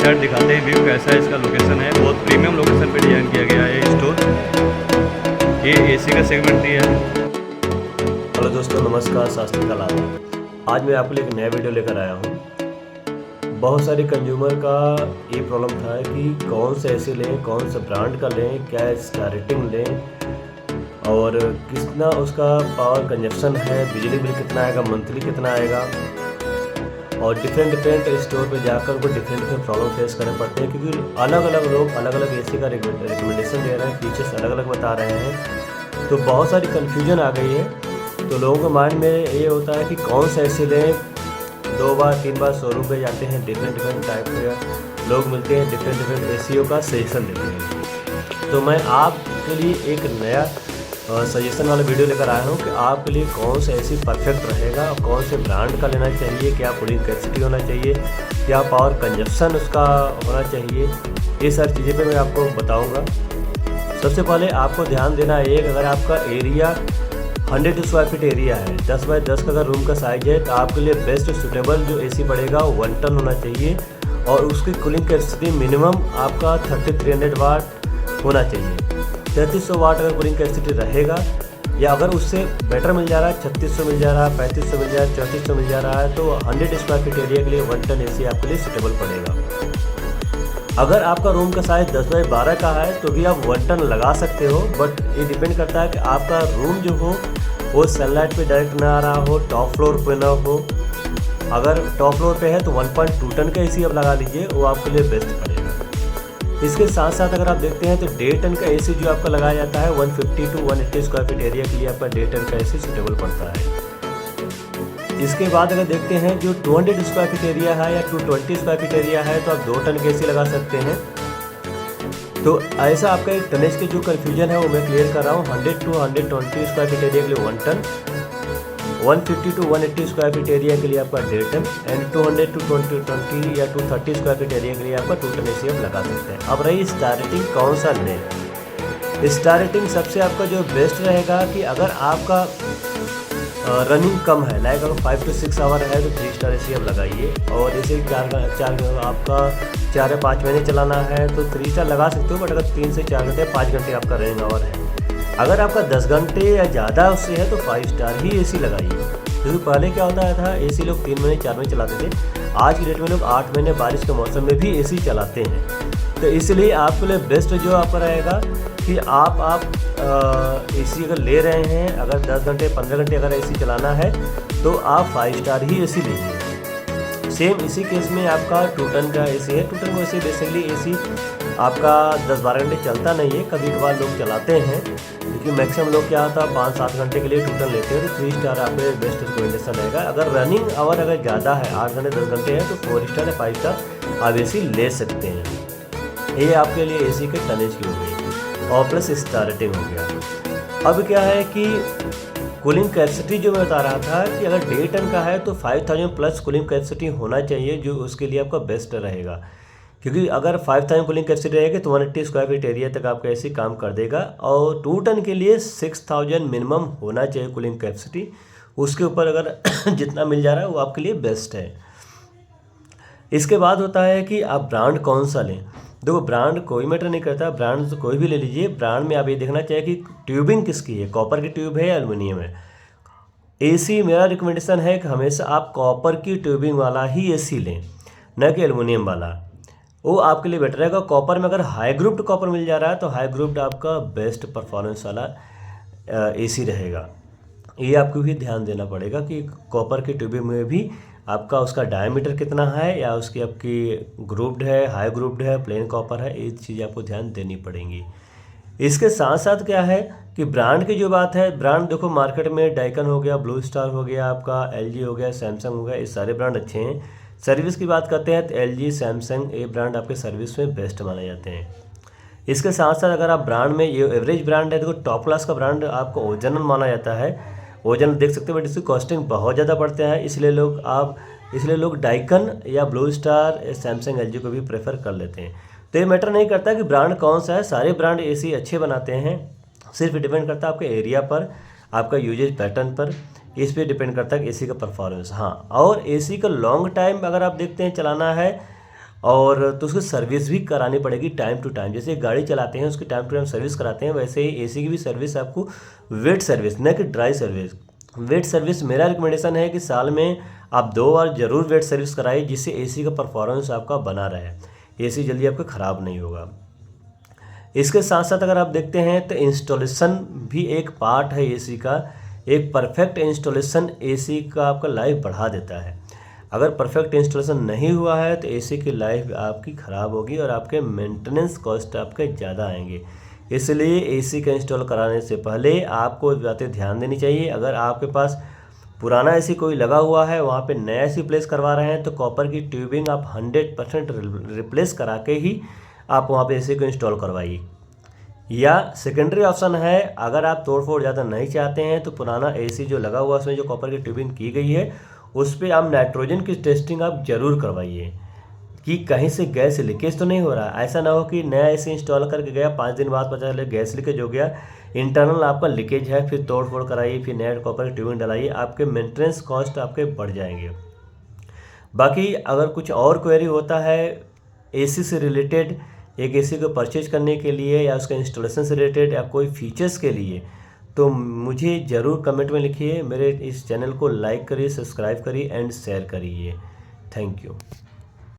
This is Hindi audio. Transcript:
साइड दिखाते हैं व्यू कैसा है, इसका लोकेशन है, बहुत प्रीमियम लोकेशन पे डिजाइन किया गया है ये स्टोर। ये एसी का सेगमेंट ही है। हेलो दोस्तों, नमस्कार। शास्त्री का लाभ। आज मैं आपके लिए एक नया वीडियो लेकर आया हूँ। बहुत सारे कंज्यूमर का ये प्रॉब्लम था कि कौन से एसी लें, कौन से ब्रांड का लें, क्या इसका रेटिंग लें और कितना उसका पावर कंजप्शन है, बिजली बिल कितना आएगा, मंथली कितना आएगा। और डिफरेंट स्टोर पे जाकर उनको डिफरेंट प्रॉब्लम फेस करने पड़ते हैं, क्योंकि अलग अलग लोग अलग अलग एसी का रिकमेंडेशन दे रहे हैं, फीचर्स अलग अलग बता रहे हैं। तो बहुत सारी कन्फ्यूजन आ गई है। तो लोगों के माइंड में ये होता है कि कौन सा एसी लें। 2 बार 3 बार शोरूम पे जाते हैं, डिफरेंट टाइप के लोग मिलते हैं, डिफरेंट एसीओ का सजेशन देते हैं। तो मैं आपके लिए एक नया सजेशन वाला वीडियो लेकर आया हूँ कि आपके लिए कौन सा एसी परफेक्ट रहेगा और कौन से ब्रांड का लेना चाहिए, क्या कूलिंग कैपेसिटी होना चाहिए, क्या पावर कंजप्शन उसका होना चाहिए, ये सारी चीज़ें पे मैं आपको बताऊँगा। सबसे पहले आपको ध्यान देना है, अगर आपका एरिया 100 स्क्वायर फीट एरिया है, 10 बाय 10 का अगर रूम का साइज है, तो आपके लिए बेस्ट सूटेबल जो एसी पड़ेगा वो 1 टन होना चाहिए और उसकी कूलिंग कैपेसिटी मिनिमम आपका 3300 वाट होना चाहिए। 3300 वाट अगर कूलिंग कैपेसिटी रहेगा या अगर उससे बेटर मिल जा रहा है, 3600 मिल जा रहा है, 3500 मिल जा रहा है, 3400 मिल जा रहा है, तो 100 स्क्वायर फीट एरिया के लिए 1 टन एसी आपके लिए सूटेबल पड़ेगा। अगर आपका रूम का साइज 10 बाई 12 का है तो भी आप 1 टन लगा सकते हो, बट ये डिपेंड करता है कि आपका रूम जो हो वो सनलाइट पे डायरेक्ट ना आ रहा हो, टॉप फ्लोर पे ना हो। अगर टॉप फ्लोर पे है तो 1.2 टन का एसी आप लगा लीजिए, वो आपके लिए बेस्ट पड़ेगा। इसके साथ साथ अगर आप देखते हैं तो 1.5 टन का एसी जो आपका लगाया जाता है 150 to 180 स्क्वायर फीट एरिया के लिए आपका 1.5 टन का एसी सूटेबल पड़ता है। इसके बाद अगर देखते हैं जो 200 स्क्वायर फीट एरिया है या 220 स्क्वायर फीट एरिया है तो आप 2 टन के एसी लगा सकते हैं। तो ऐसा आपका एक टनेज की जो कन्फ्यूजन है वो मैं क्लियर कर रहा हूँ। 100 to 120 स्क्वायर फीट एरिया के लिए 1 टन, 150 to 180 स्क्वायर फीट एरिया के लिए आपका 1.5 टन एंड 200 to 220 या 230 स्क्वायर फीट एरिया के लिए आपका 2 टन एसी आप लगा सकते हैं। अब रही स्टार रेटिंग कौन सा लें। स्टार रेटिंग सबसे आपका जो बेस्ट रहेगा कि अगर आपका रनिंग कम है, लाइक अगर 5 to 6 आवर है तो 3 स्टार एसी आप लगाइए। और जैसे आपका 4 या 5 महीने चलाना है तो 3 स्टार लगा सकते हो, बट अगर 3 से 4 घंटे 5 घंटे आपका रनिंग आवर है, अगर आपका 10 घंटे या ज़्यादा उससे है तो 5 स्टार ही एसी लगाइए। क्योंकि पहले क्या होता था, एसी लोग 3 महीने 4 महीने चलाते थे, आज की डेट में लोग 8 महीने बारिश के मौसम में भी एसी चलाते हैं। तो इसलिए आपके लिए बेस्ट जो आपका रहेगा कि आप एसी अगर ले रहे हैं, अगर 10 घंटे 15 घंटे अगर एसी चलाना है तो आप 5 स्टार ही एसी लीजिए। सेम इसी केस में आपका 2 टन का एसी है। 2 टन वैसे बेसिकली एसी आपका 10-12 घंटे चलता नहीं है, कभी कभार लोग चलाते हैं, क्योंकि मैक्सिमम लोग क्या होता है 5-7 घंटे के लिए 2 टन लेते हैं। तो 3 स्टार आपके बेस्ट रिकमेंडेशन रहेगा। अगर रनिंग आवर अगर ज़्यादा है, 8 घंटे 10 घंटे है, तो 4 स्टार या 5 स्टार आप एसी ले सकते हैं। ये आपके लिए एसी के टनेज की हो गई और प्लस स्टार रेटिंग हो गया। अब क्या है कि कूलिंग कैपेसिटी जो मैं बता रहा था कि अगर 1.5 टन का है तो 5000 प्लस कूलिंग कैपेसिटी होना चाहिए, जो उसके लिए आपका बेस्ट रहेगा। क्योंकि अगर 5000 कूलिंग कैपेसिटी रहेगी तो 180 स्क्वायर फीट एरिया तक आपका एसी काम कर देगा। और 2 टन के लिए 6000 मिनिमम होना चाहिए कूलिंग कैपेसिटी। उसके ऊपर अगर जितना मिल जा रहा है वो आपके लिए बेस्ट है। इसके बाद होता है कि आप ब्रांड कौन सा लें। देखो, ब्रांड कोई मैटर नहीं करता, ब्रांड तो कोई भी ले लीजिए। ब्रांड में आप ये देखना चाहिए कि ट्यूबिंग किसकी है, कॉपर की ट्यूब है या एल्युमिनियम है। एसी मेरा रिकमेंडेशन है कि हमेशा आप कॉपर की ट्यूबिंग वाला ही एसी लें, न कि एल्युमिनियम वाला। वो आपके लिए बेटर रहेगा। कॉपर में अगर हाई ग्रुप्ड कॉपर मिल जा रहा है तो हाई ग्रुप्ड आपका बेस्ट परफॉर्मेंस वाला एसी रहेगा। ये आपको भी ध्यान देना पड़ेगा कि कॉपर की ट्यूबिंग में भी आपका उसका डायमीटर कितना है, या उसकी आपकी ग्रुप्ड है, हाई ग्रुप्ड है, प्लेन कॉपर है, ये चीज़ आपको ध्यान देनी पड़ेंगी। इसके साथ साथ क्या है कि ब्रांड की जो बात है, ब्रांड देखो मार्केट में डाइकन हो गया, ब्लू स्टार हो गया, आपका एलजी हो गया, सैमसंग हो गया, ये सारे ब्रांड अच्छे हैं। सर्विस की बात करते हैं तो एलजी, सैमसंग, ये ब्रांड आपके सर्विस में बेस्ट माने जाते हैं। इसके साथ साथ अगर आप ब्रांड में, ये एवरेज ब्रांड है, देखो टॉप क्लास का ब्रांड आपको ओरिजिनल माना जाता है। ओरिजिनल देख सकते हो, बट इसकी कॉस्टिंग बहुत ज़्यादा पड़ते हैं, इसलिए लोग डाइकन या ब्लू स्टार, सैमसंग, एलजी को भी प्रेफर कर लेते हैं। तो ये मैटर नहीं करता कि ब्रांड कौन सा है, सारे ब्रांड एसी अच्छे बनाते हैं। सिर्फ डिपेंड करता है आपके एरिया पर, आपका यूजेज पैटर्न पर, इस पे डिपेंड करता है कि एसी का परफॉर्मेंस। हाँ, और एसी का लॉन्ग टाइम अगर आप देखते हैं चलाना है और तो उसकी सर्विस भी करानी पड़ेगी टाइम टू टाइम। जैसे गाड़ी चलाते हैं उसकी टाइम टू टाइम सर्विस कराते हैं, वैसे ही एसी की भी सर्विस आपको वेट सर्विस, न कि ड्राई सर्विस। वेट सर्विस मेरा रिकमेंडेशन है कि साल में आप 2 बार ज़रूर वेट सर्विस कराइए, जिससे एसी का परफॉर्मेंस आपका बना रहे, एसी जल्दी आपका ख़राब नहीं होगा। इसके साथ साथ अगर आप देखते हैं तो इंस्टॉलेशन भी एक पार्ट है एसी का। एक परफेक्ट इंस्टॉलेशन एसी का आपका लाइफ बढ़ा देता है। अगर परफेक्ट इंस्टॉलेशन नहीं हुआ है तो एसी की लाइफ आपकी ख़राब होगी और आपके मेंटेनेंस कॉस्ट आपके ज़्यादा आएंगे। इसलिए एसी का इंस्टॉल कराने से पहले आपको बातें ध्यान देनी चाहिए। अगर आपके पास पुराना एसी कोई लगा हुआ है, वहाँ पे नया एसी प्लेस करवा रहे हैं, तो कॉपर की ट्यूबिंग आप 100% रिप्लेस करा के ही आप वहाँ पे एसी को इंस्टॉल करवाइए। या सेकेंडरी ऑप्शन है, अगर आप तोड़फोड़ ज़्यादा नहीं चाहते हैं तो पुराना एसी जो लगा हुआ है उसमें जो कॉपर की ट्यूबिंग की गई है उस पर आप नाइट्रोजन की टेस्टिंग आप ज़रूर करवाइए कि कहीं से गैस लीकेज तो नहीं हो रहा। ऐसा ना हो कि नया एसी इंस्टॉल करके गया, 5 दिन बाद पता चले गैस लीकेज हो गया, इंटरनल आपका लीकेज है, फिर तोड़फोड़ कराइए, फिर नया कॉपर की ट्यूबिंग डलाइए, आपके मेंटेनेंस कॉस्ट आपके बढ़ जाएंगे। बाकी अगर कुछ और क्वेरी होता है एसी से रिलेटेड, एक एसी को परचेज करने के लिए या उसका इंस्टॉलेशन से रिलेटेड या कोई फीचर्स के लिए, तो मुझे ज़रूर कमेंट में लिखिए। मेरे इस चैनल को लाइक करिए, सब्सक्राइब करिए एंड शेयर करिए। Thank you.